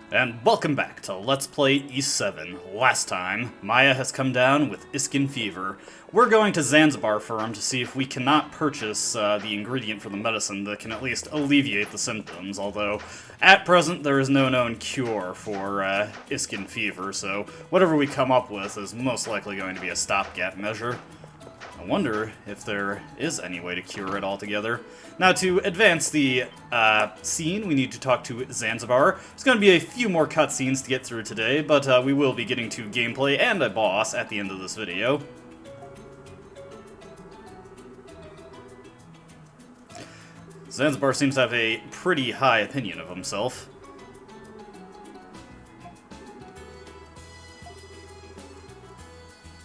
And welcome back to Let's Play E7. Last time, Maya has come down with Iskan Fever. We're going to Zanzibar Farm to see if we cannot purchase the ingredient for the medicine that can at least alleviate the symptoms, although at present there is no known cure for Iskan Fever, so whatever we come up with is most likely going to be a stopgap measure. I wonder if there is any way to cure it altogether. Now, to advance the scene, we need to talk to Zanzibar. There's going to be a few more cutscenes to get through today, but we will be getting to gameplay and a boss at the end of this video. Zanzibar seems to have a pretty high opinion of himself.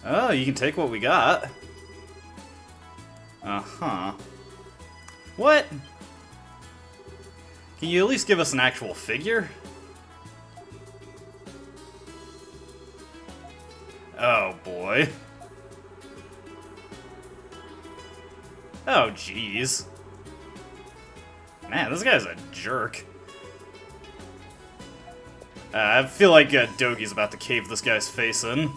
Oh, you can take what we got. Uh-huh. What? Can you at least give us an actual figure? Oh, boy. Oh, jeez. Man, this guy's a jerk. I feel like Dogi's about to cave this guy's face in.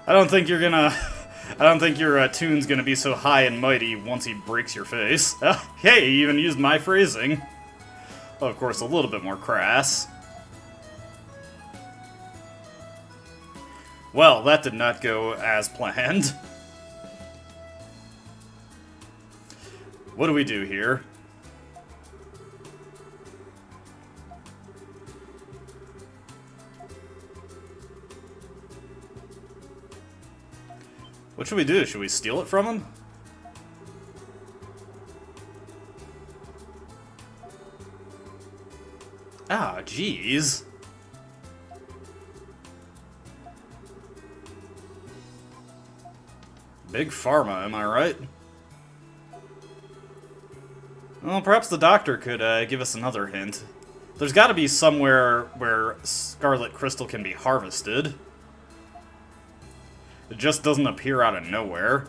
I don't think your tune's gonna be so high and mighty once he breaks your face. Hey, he even used my phrasing. Well, of course, a little bit more crass. Well, that did not go as planned. What do we do here? What should we do? Should we steal it from him? Ah, jeez. Big Pharma, am I right? Well, perhaps the doctor could give us another hint. There's gotta be somewhere where Scarlet Crystal can be harvested. It just doesn't appear out of nowhere.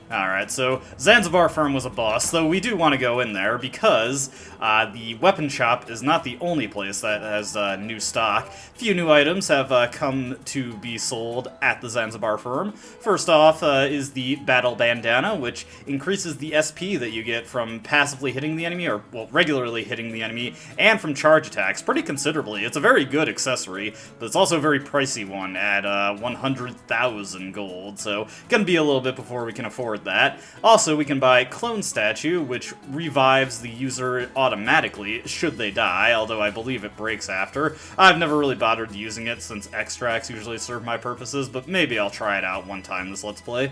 Alright, so Zanzibar Farm was a bust, though we do want to go in there because the weapon shop is not the only place that has new stock. A few new items have come to be sold at the Zanzibar Farm. First off is the Battle Bandana, which increases the SP that you get from passively hitting the enemy, or, well, regularly hitting the enemy, and from charge attacks, pretty considerably. It's a very good accessory, but it's also a very pricey one at 100,000 gold, so gonna be a little bit before we can afford that. Also, we can buy Clone Statue, which revives the user automatically should they die, although I believe it breaks after. I've never really bothered using it since extracts usually serve my purposes, but maybe I'll try it out one time this Let's Play.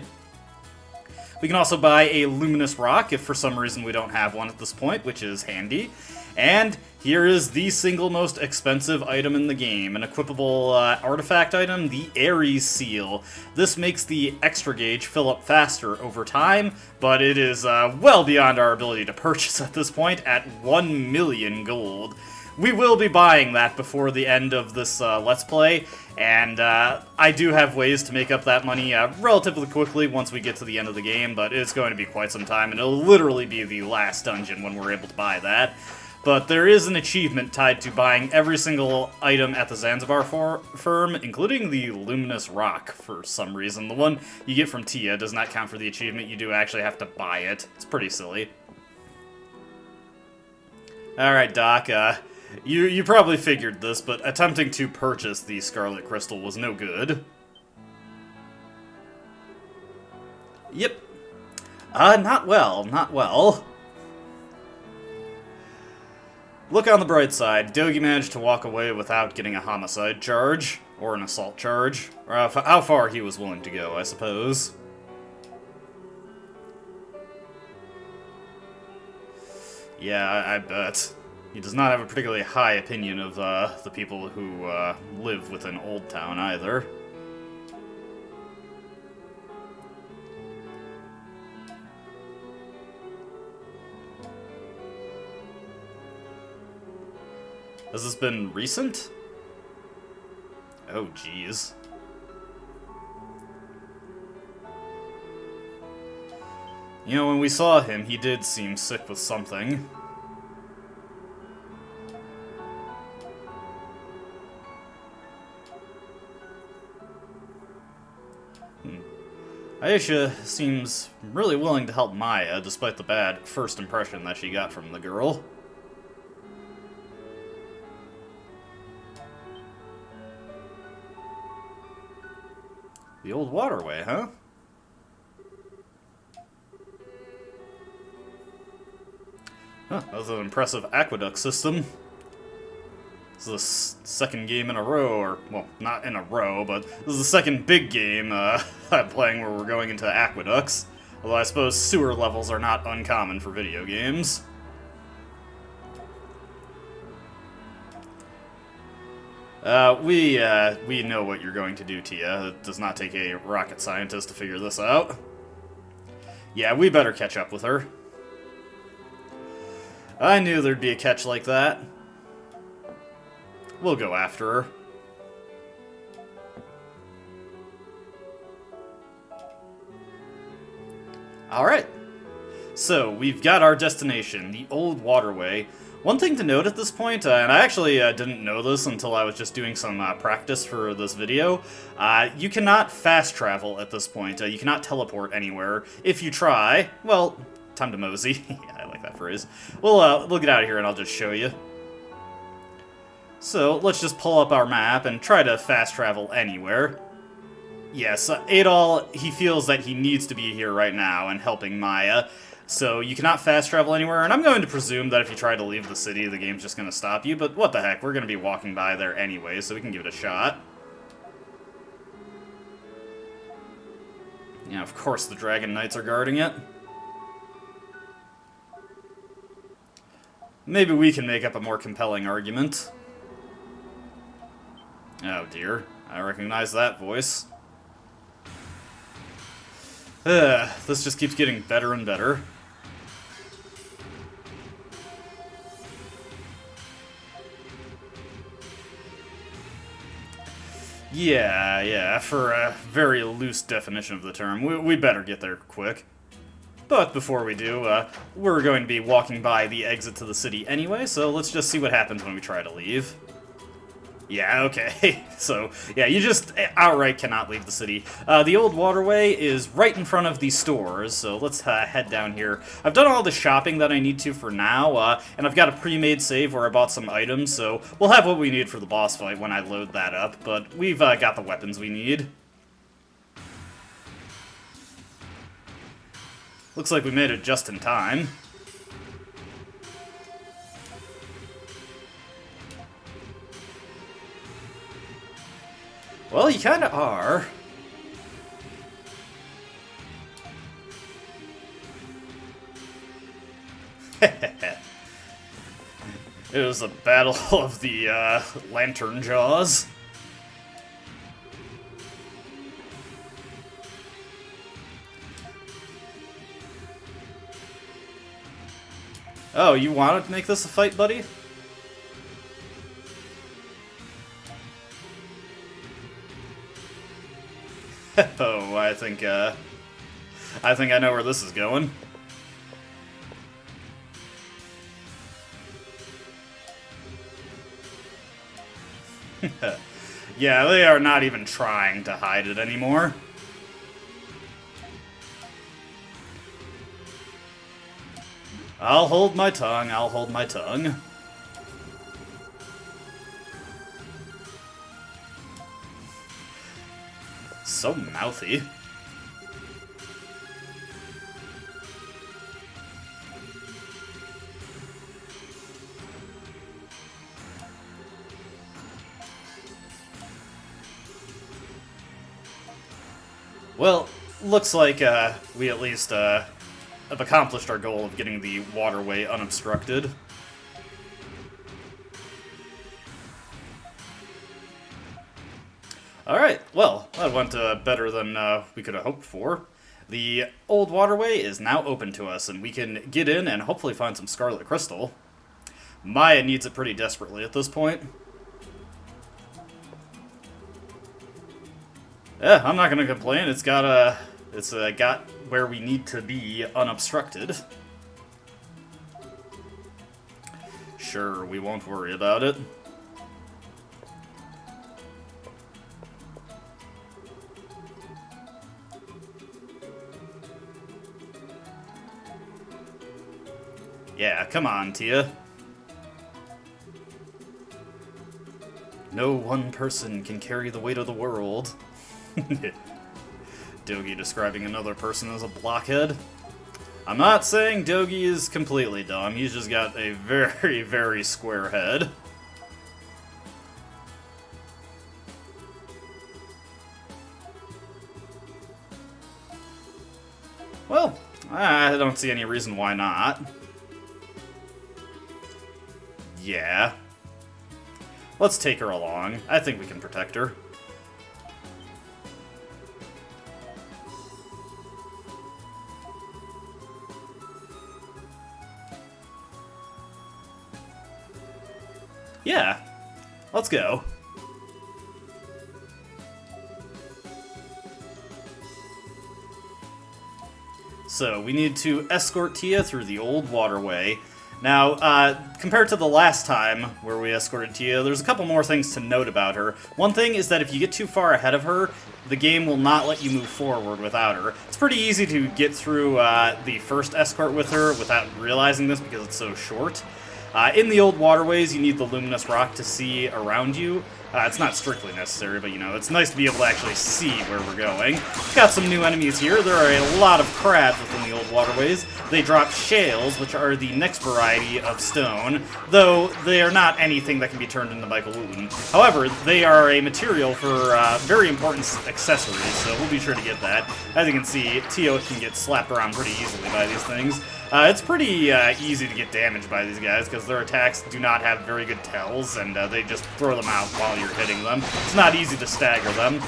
We can also buy a Luminous Rock if for some reason we don't have one at this point, which is handy. And here is the single most expensive item in the game, an equipable artifact item, the Aries Seal. This makes the extra gauge fill up faster over time, but it is well beyond our ability to purchase at this point at 1 million gold. We will be buying that before the end of this Let's Play, and I do have ways to make up that money relatively quickly once we get to the end of the game, but it's going to be quite some time, and it'll literally be the last dungeon when we're able to buy that. But there is an achievement tied to buying every single item at the Zanzibar Firm, including the Luminous Rock, for some reason. The one you get from Tia does not count for the achievement. You do actually have to buy it. It's pretty silly. Alright, Doc, you probably figured this, but attempting to purchase the Scarlet Crystal was no good. Yep. Not well, not well. Look on the bright side, Dogi managed to walk away without getting a homicide charge, or an assault charge, or how far he was willing to go, I suppose. Yeah, I bet. He does not have a particularly high opinion of the people who live within Old Town either. Has this been recent? Oh, jeez. You know, when we saw him, he did seem sick with something. Aisha seems really willing to help Maya, despite the bad first impression that she got from the girl. The old waterway, huh? Huh, that was an impressive aqueduct system. This is the second game in a row, or, well, not in a row, but this is the second big game I'm playing where we're going into aqueducts. Although I suppose sewer levels are not uncommon for video games. We know what you're going to do, Tia. It does not take a rocket scientist to figure this out. Yeah, we better catch up with her. I knew there'd be a catch like that. We'll go after her. Alright. So, we've got our destination, the old waterway. One thing to note at this point, and I actually didn't know this until I was just doing some practice for this video, you cannot fast travel at this point. You cannot teleport anywhere. If you try, well, time to mosey. Yeah, I like that phrase. We'll get out of here and I'll just show you. So, let's just pull up our map and try to fast travel anywhere. Yes, Adol, he feels that he needs to be here right now and helping Maya. So you cannot fast travel anywhere, and I'm going to presume that if you try to leave the city, the game's just going to stop you, but what the heck, we're going to be walking by there anyway, so we can give it a shot. Yeah, of course the Dragon Knights are guarding it. Maybe we can make up a more compelling argument. Oh dear, I recognize that voice. This just keeps getting better and better. Yeah, for a very loose definition of the term, we better get there quick. But before we do, we're going to be walking by the exit to the city anyway, so let's just see what happens when we try to leave. Yeah, okay. So, yeah, you just outright cannot leave the city. The old waterway is right in front of the stores, so let's head down here. I've done all the shopping that I need to for now, and I've got a pre-made save where I bought some items, so we'll have what we need for the boss fight when I load that up, but we've got the weapons we need. Looks like we made it just in time. Well, you kinda are. It was a battle of the, lantern jaws. Oh, you wanted to make this a fight, buddy? Oh, I think I know where this is going. Yeah, they are not even trying to hide it anymore. I'll hold my tongue, I'll hold my tongue. So mouthy. Well, looks like we at least have accomplished our goal of getting the waterway unobstructed. Alright, well, that went better than we could have hoped for. The old waterway is now open to us, and we can get in and hopefully find some Scarlet Crystal. Maya needs it pretty desperately at this point. Yeah, I'm not gonna complain. It's got It's got where we need to be unobstructed. Sure, we won't worry about it. Yeah, come on, Tia. No one person can carry the weight of the world. Dogi describing another person as a blockhead. I'm not saying Dogi is completely dumb, he's just got a very, very square head. Well, I don't see any reason why not. Yeah. Let's take her along. I think we can protect her. Yeah. Let's go. So, we need to escort Tia through the old waterway. Now, compared to the last time where we escorted Tia, there's a couple more things to note about her. One thing is that if you get too far ahead of her, the game will not let you move forward without her. It's pretty easy to get through the first escort with her without realizing this because it's so short. In the old waterways, you need the luminous rock to see around you. It's not strictly necessary, but, you know, it's nice to be able to actually see where we're going. Got some new enemies here. There are a lot of crabs within the old waterways. They drop shales, which are the next variety of stone, though they are not anything that can be turned into Michael-Wooten. However, they are a material for very important accessories, so we'll be sure to get that. As you can see, Tio can get slapped around pretty easily by these things. It's pretty easy to get damaged by these guys, because their attacks do not have very good tells, and they just throw them out while you're hitting them. It's not easy to stagger them.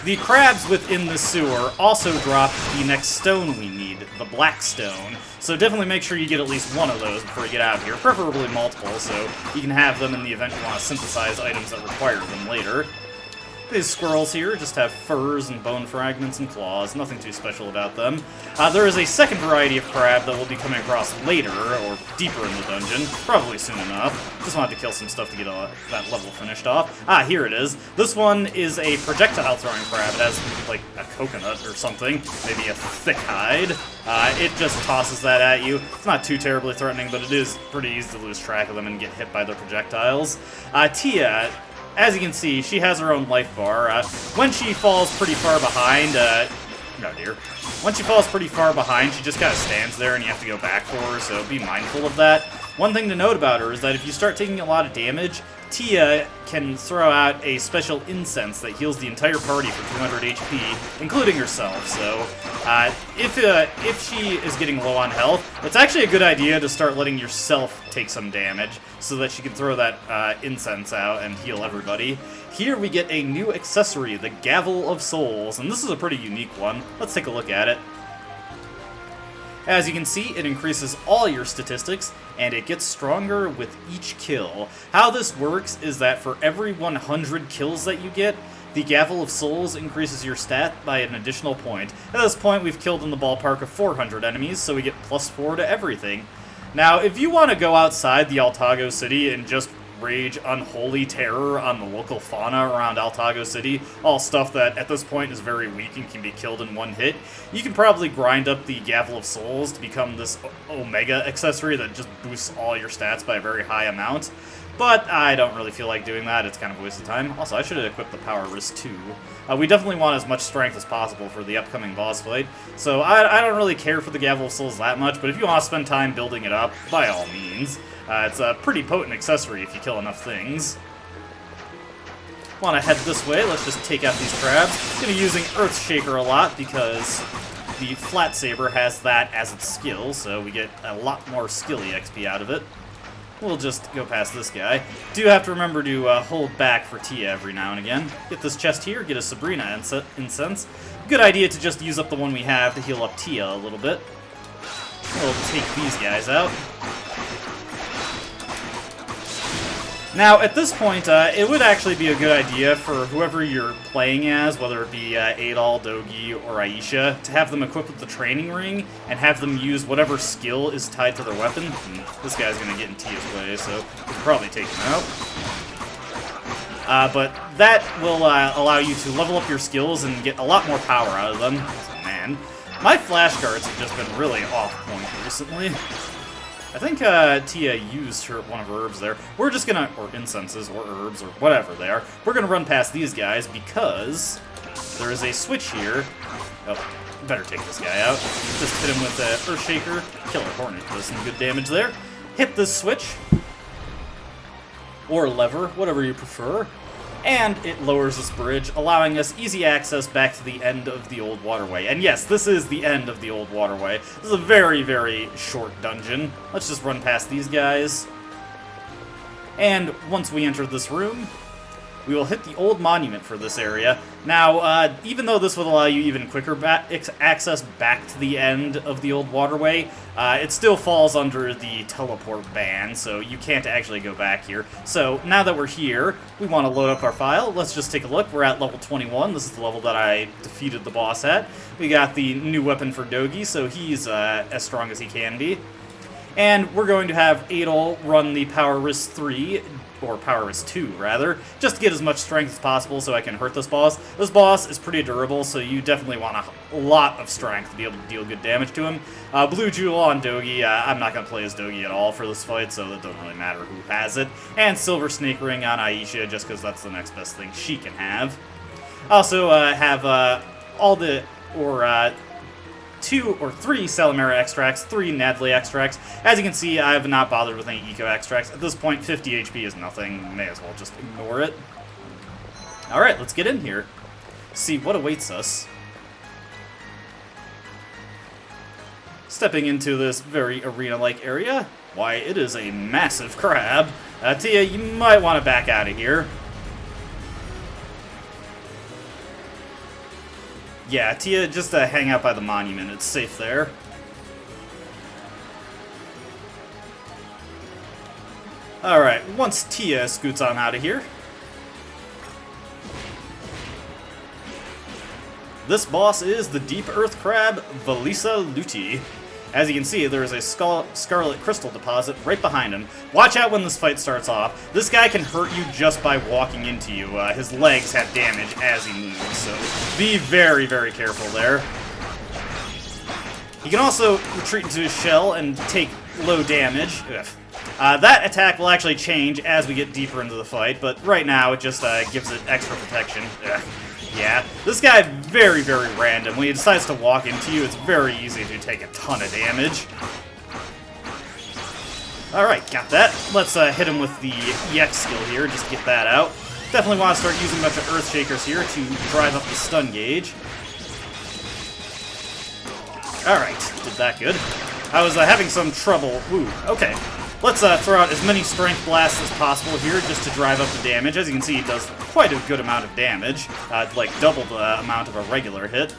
The crabs within the sewer also drop the next stone we need, the black stone. So definitely make sure you get at least one of those before you get out of here, preferably multiple, so you can have them in the event you want to synthesize items that require them later. These squirrels here just have furs and bone fragments and claws, nothing too special about them. There is a second variety of crab that we'll be coming across later, or deeper in the dungeon, probably soon enough. Just wanted to kill some stuff to get that level finished off. Here it is. This one is a projectile throwing crab. It has, like, a coconut or something, maybe a thick hide. It just tosses that at you. It's not too terribly threatening, but it is pretty easy to lose track of them and get hit by their projectiles. Tia, as you can see, she has her own life bar. When she falls pretty far behind, no dear. When she falls pretty far behind, she just kind of stands there and you have to go back for her, so be mindful of that. One thing to note about her is that if you start taking a lot of damage, Tia can throw out a special incense that heals the entire party for 200 HP, including herself, so if she is getting low on health, it's actually a good idea to start letting yourself take some damage so that she can throw that incense out and heal everybody. Here we get a new accessory, the Gavel of Souls, and this is a pretty unique one. Let's take a look at it. As you can see, it increases all your statistics, and it gets stronger with each kill. How this works is that for every 100 kills that you get, the Gavel of Souls increases your stat by an additional point. At this point, we've killed in the ballpark of 400 enemies, so we get +4 to everything. Now, if you want to go outside the Altago City and just rage unholy terror on the local fauna around Altago City, all stuff that at this point is very weak and can be killed in one hit, you can probably grind up the Gavel of Souls to become this Omega accessory that just boosts all your stats by a very high amount. But I don't really feel like doing that, it's kind of a waste of time. Also, I should have equipped the Power Wrist too. We definitely want as much strength as possible for the upcoming boss fight, so I don't really care for the Gavel of Souls that much, but if you want to spend time building it up, by all means. It's a pretty potent accessory if you kill enough things. Want to head this way, let's just take out these crabs. Gonna be using Earthshaker a lot because the Flat Saber has that as its skill, so we get a lot more skilly XP out of it. We'll just go past this guy. Do have to remember to hold back for Tia every now and again. Get this chest here, get a Sabrina incense. Good idea to just use up the one we have to heal up Tia a little bit. We'll take these guys out. Now, at this point, it would actually be a good idea for whoever you're playing as, whether it be Adol, Dogi, or Aisha, to have them equipped with the training ring and have them use whatever skill is tied to their weapon. This guy's going to get in Tia's way, so we can probably take him out. But that will allow you to level up your skills and get a lot more power out of them. Man, my flashcards have just been really off point recently. I think Tia used one of her herbs there. We're just gonna, or incenses, or herbs, or whatever they are. We're gonna run past these guys because there is a switch here. Oh, better take this guy out. Just hit him with the Earthshaker. Killer Hornet does some good damage there. Hit this switch. Or lever, whatever you prefer. And it lowers this bridge, allowing us easy access back to the end of the old waterway. And yes, this is the end of the old waterway. This is a very, very short dungeon. Let's just run past these guys. And once we enter this room, we will hit the old monument for this area. Now, even though this would allow you even quicker access back to the end of the old waterway, it still falls under the teleport ban, so you can't actually go back here. So, now that we're here, we want to load up our file. Let's just take a look. We're at level 21. This is the level that I defeated the boss at. We got the new weapon for Dogi, so he's as strong as he can be. And we're going to have Adol run the Power Wrist 3, or Power Wrist 2, rather, just to get as much strength as possible so I can hurt this boss. This boss is pretty durable, so you definitely want a lot of strength to be able to deal good damage to him. Blue Jewel on Dogi. I'm not going to play as Dogi at all for this fight, so it doesn't really matter who has it. And Silver Snake Ring on Aisha, just because that's the next best thing she can have. Also have all the, or 2 or 3 Salamera extracts, 3 Nadley extracts. As you can see, I have not bothered with any eco extracts. At this point, 50 HP is nothing. May as well just ignore it. Alright, let's get in here. See what awaits us. Stepping into this very arena-like area. Why, it is a massive crab. Tia, you might want to back out of here. Yeah, Tia, just hang out by the monument. It's safe there. Alright, once Tia scoots on out of here. This boss is the Deep Earth Crab, Valisa Luti. As you can see, there is a Scarlet Crystal deposit right behind him. Watch out when this fight starts off. This guy can hurt you just by walking into you. His legs have damage as he moves, so be very, very careful there. He can also retreat into his shell and take low damage. That attack will actually change as we get deeper into the fight, but right now it just gives it extra protection. Yeah, this guy very, very random. When he decides to walk into you, it's very easy to take a ton of damage. Alright, got that. Let's hit him with the EX skill here, just get that out. Definitely want to start using a bunch of Earthshakers here to drive up the stun gauge. Alright, did that good. I was having some trouble. Ooh, okay. Let's throw out as many Strength Blasts as possible here, just to drive up the damage. As you can see, he does quite a good amount of damage, like double the amount of a regular hit.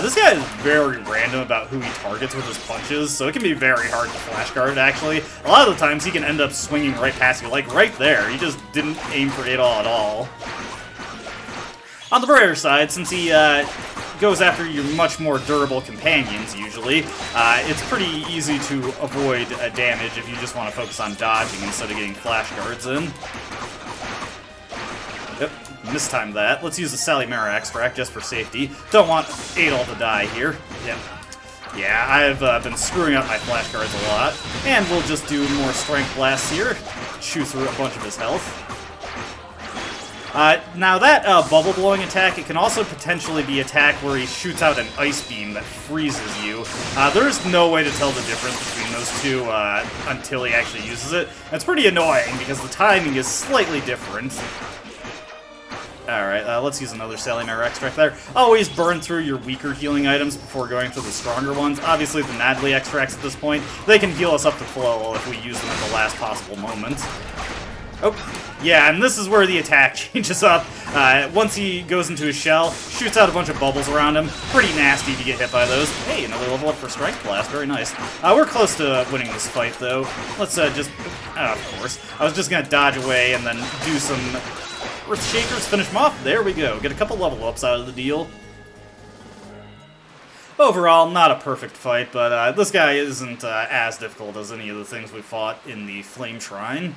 This guy is very random about who he targets with his punches, so it can be very hard to flashguard, actually. A lot of the times he can end up swinging right past you, like right there. He just didn't aim for Adol at all. On the brighter side, since he goes after your much more durable companions, usually, it's pretty easy to avoid damage if you just want to focus on dodging instead of getting flash guards in. Yep, mistimed that. Let's use the Salamera extract just for safety. Don't want Adol to die here. Yep. Yeah, I've been screwing up my flash guards a lot. And we'll just do more Strength Blasts here. Chew through a bunch of his health. Now that bubble blowing attack, it can also potentially be attack where he shoots out an ice beam that freezes you. There's no way to tell the difference between those two until he actually uses it. It's pretty annoying because the timing is slightly different. Alright, let's use another Salamera extract there. Always burn through your weaker healing items before going for the stronger ones. Obviously, the Nadley extracts at this point, they can heal us up to full level if we use them at the last possible moment. Oh, yeah, and this is where the attack changes up. Once he goes into his shell, shoots out a bunch of bubbles around him. Pretty nasty to get hit by those. Hey, another level up for Strike Blast. Very nice. We're close to winning this fight, though. Let's just... of course. I was just going to dodge away and then do some Earth Shakers, finish him off. There we go. Get a couple level ups out of the deal. Overall, not a perfect fight, but this guy isn't as difficult as any of the things we fought in the Flame Shrine.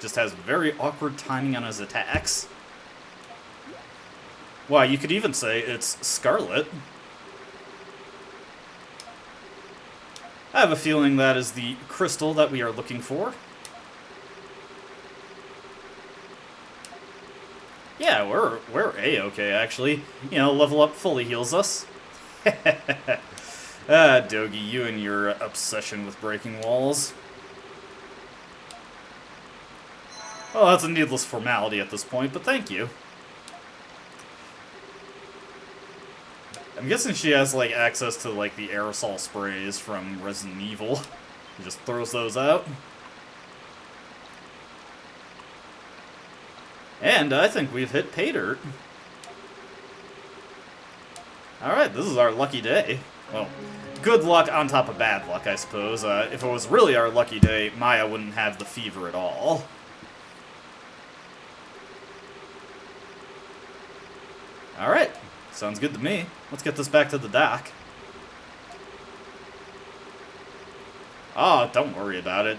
Just has very awkward timing on his attacks. Why, you could even say it's Scarlet. I have a feeling that is the crystal that we are looking for. Yeah, we're A-okay, actually. You know, level up fully heals us. Dogi, you and your obsession with breaking walls. Well, that's a needless formality at this point, but thank you. I'm guessing she has, like, access to, like, the aerosol sprays from Resident Evil. She just throws those out. And I think we've hit pay dirt. Alright, this is our lucky day. Well, good luck on top of bad luck, I suppose. If it was really our lucky day, Maya wouldn't have the fever at all. Alright, sounds good to me. Let's get this back to the dock. Oh, don't worry about it.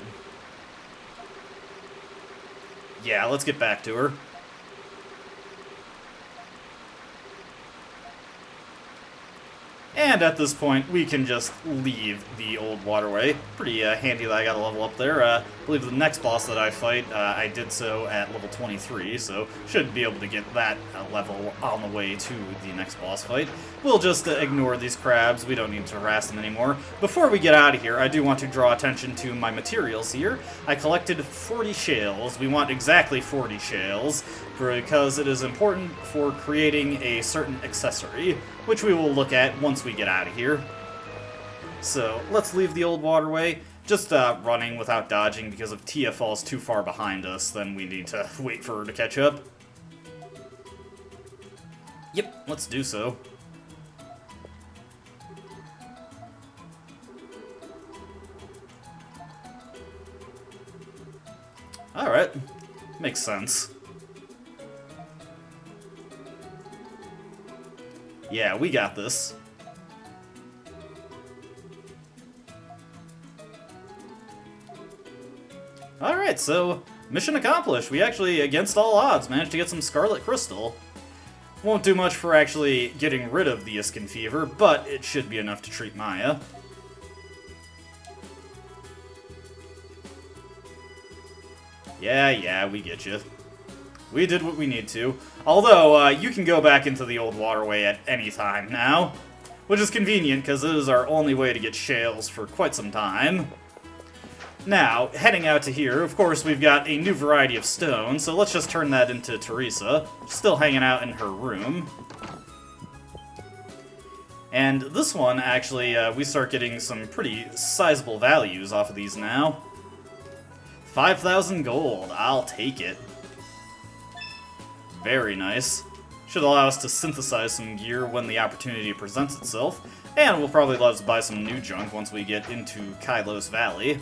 Yeah, let's get back to her. And at this point, we can just leave the old waterway. Pretty handy that I got a level up there. I believe the next boss that I fight, I did so at level 23, so should be able to get that level on the way to the next boss fight. We'll just ignore these crabs. We don't need to harass them anymore. Before we get out of here, I do want to draw attention to my materials here. I collected 40 shales. We want exactly 40 shales, because it is important for creating a certain accessory, which we will look at once we get out of here. So, let's leave the old waterway. Just running without dodging, because if Tia falls too far behind us, then we need to wait for her to catch up. Yep, let's do so. Alright, makes sense. Yeah, we got this. Alright, so mission accomplished. We actually, against all odds, managed to get some Scarlet Crystal. Won't do much for actually getting rid of the Iskan Fever, but it should be enough to treat Maya. Yeah, we get you. We did what we need to. Although, you can go back into the old waterway at any time now. Which is convenient, because it is our only way to get shales for quite some time. Now, heading out to here, of course, we've got a new variety of stone, so let's just turn that into Teresa. Still hanging out in her room. And this one, actually, we start getting some pretty sizable values off of these now. 5,000 gold, I'll take it. Very nice. Should allow us to synthesize some gear when the opportunity presents itself, and will probably let us buy some new junk once we get into Kylos Valley.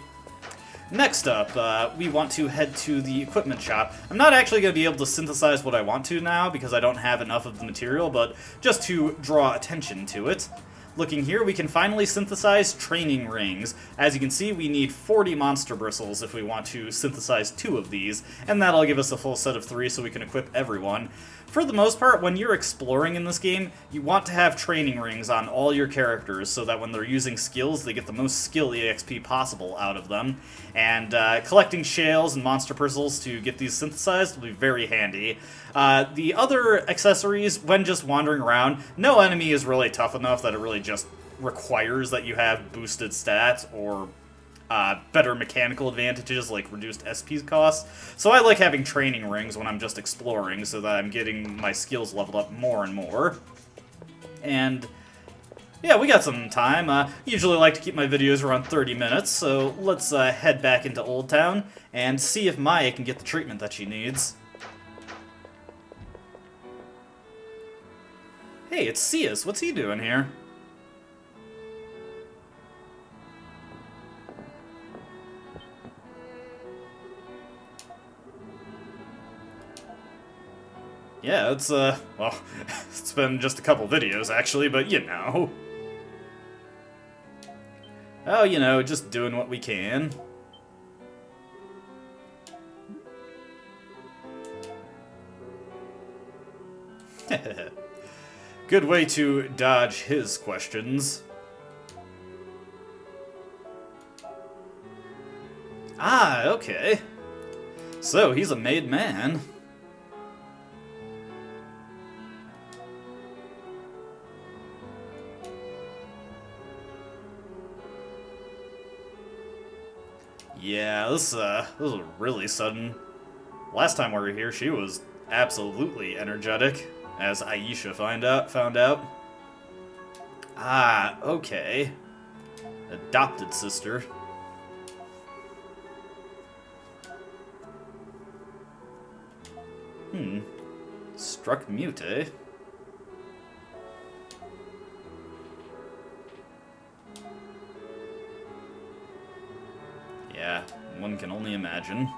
Next up, we want to head to the equipment shop. I'm not actually going to be able to synthesize what I want to now, because I don't have enough of the material, but just to draw attention to it. Looking here, we can finally synthesize training rings. As you can see, we need 40 monster bristles if we want to synthesize 2 of these, and that'll give us a full set of 3 so we can equip everyone. For the most part, when you're exploring in this game, you want to have training rings on all your characters so that when they're using skills, they get the most skill EXP possible out of them. And collecting shales and monster bristles to get these synthesized will be very handy. The other accessories, when just wandering around, no enemy is really tough enough that it really just requires that you have boosted stats or better mechanical advantages like reduced SP costs. So I like having training rings when I'm just exploring so that I'm getting my skills leveled up more and more. And yeah, we got some time. Usually like to keep my videos around 30 minutes, so let's head back into Old Town and see if Maya can get the treatment that she needs. Hey, it's Cius. What's he doing here? Yeah, it's, well, it's been just a couple videos, actually, but you know. Oh, you know, just doing what we can. Good way to dodge his questions. Ah, okay. So, he's a made man. Yeah, this was really sudden. Last time we were here, she was absolutely energetic, as Aisha found out. Ah, okay. Adopted sister. Struck mute, eh? Yeah, one can only imagine.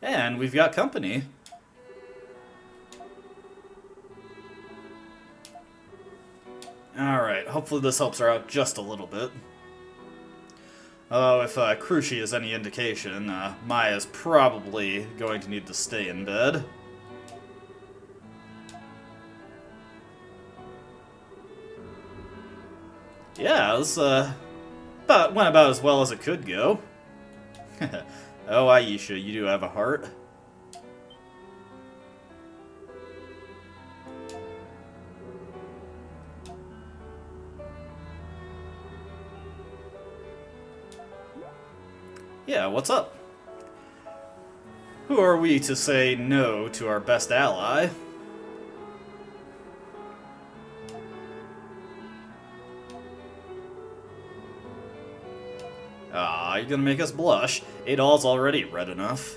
And we've got company. Alright, hopefully this helps her out just a little bit. Oh, if Cruci is any indication, Maya's probably going to need to stay in bed. Yeah, this went about as well as it could go. Oh, Aisha, you do have a heart. Yeah, what's up? Who are we to say no to our best ally? Ah, you're gonna make us blush. Adol's already red enough.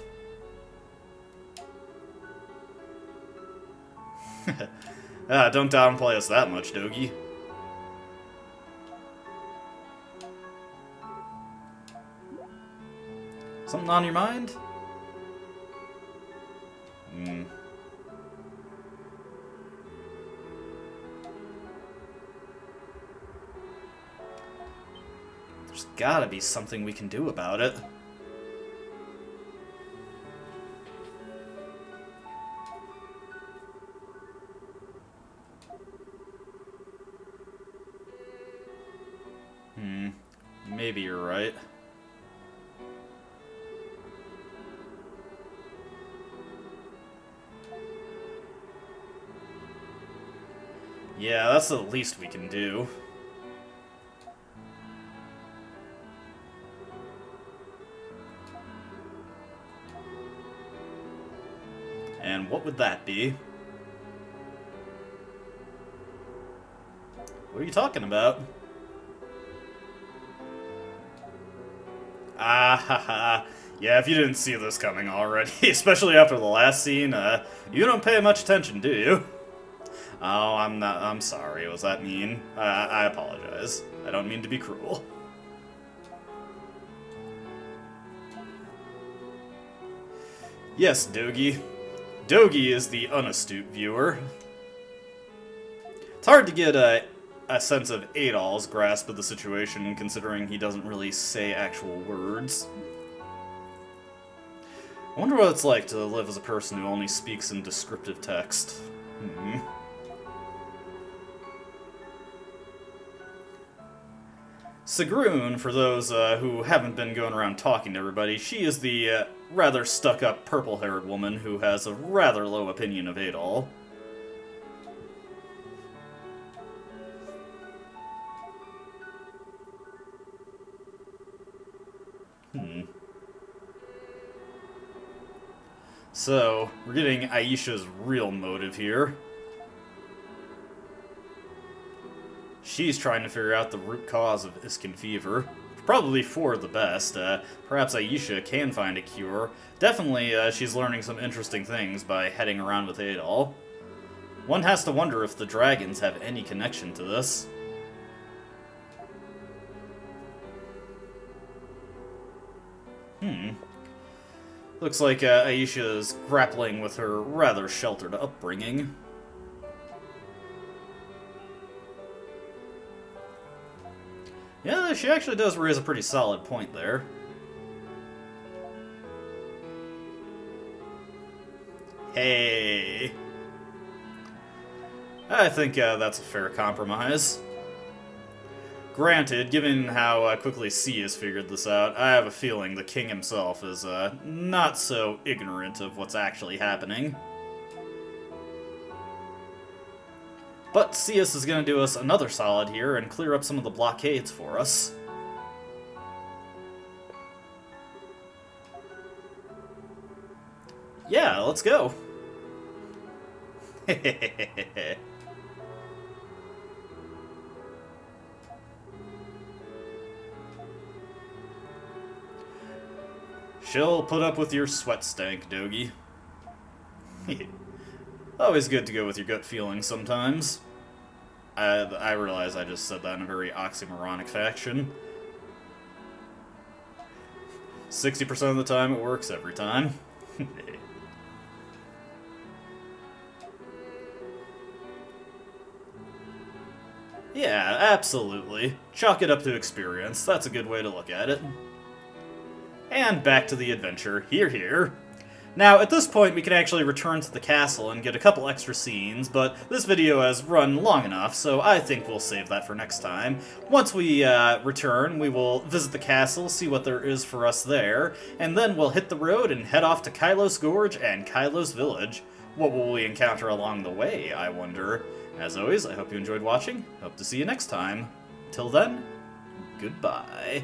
Don't downplay us that much, Dogi. Something on your mind? There's gotta be something we can do about it. Maybe you're right. Yeah, that's the least we can do. And what would that be? What are you talking about? Ah, haha. Yeah, if you didn't see this coming already, especially after the last scene, you don't pay much attention, do you? Oh, I'm sorry. Was that mean? I apologize. I don't mean to be cruel. Yes, Dogi. Dogi is the unastute viewer. It's hard to get a sense of Adol's grasp of the situation, considering he doesn't really say actual words. I wonder what it's like to live as a person who only speaks in descriptive text. Sigrun, for those who haven't been going around talking to everybody, she is the rather stuck-up purple-haired woman who has a rather low opinion of Adol. So, we're getting Aisha's real motive here. She's trying to figure out the root cause of Iskan Fever. probably for the best. Perhaps Aisha can find a cure. Definitely, she's learning some interesting things by heading around with Adol. One has to wonder if the dragons have any connection to this. Looks like Aisha is grappling with her rather sheltered upbringing. Yeah, she actually does raise a pretty solid point there. Hey. I think that's a fair compromise. Granted, given how quickly C has figured this out, I have a feeling the king himself is not so ignorant of what's actually happening. But Cius is going to do us another solid here and clear up some of the blockades for us. Yeah, let's go. She'll put up with your sweat stank, Dogi. Always good to go with your gut feelings sometimes. I realize I just said that in a very oxymoronic fashion. 60% of the time it works every time. Yeah, absolutely. Chalk it up to experience. That's a good way to look at it. And back to the adventure. Here. Now, at this point, we can actually return to the castle and get a couple extra scenes, but this video has run long enough, so I think we'll save that for next time. Once we return, we will visit the castle, see what there is for us there, and then we'll hit the road and head off to Kylos Gorge and Kylos Village. What will we encounter along the way, I wonder? As always, I hope you enjoyed watching. Hope to see you next time. Till then, goodbye.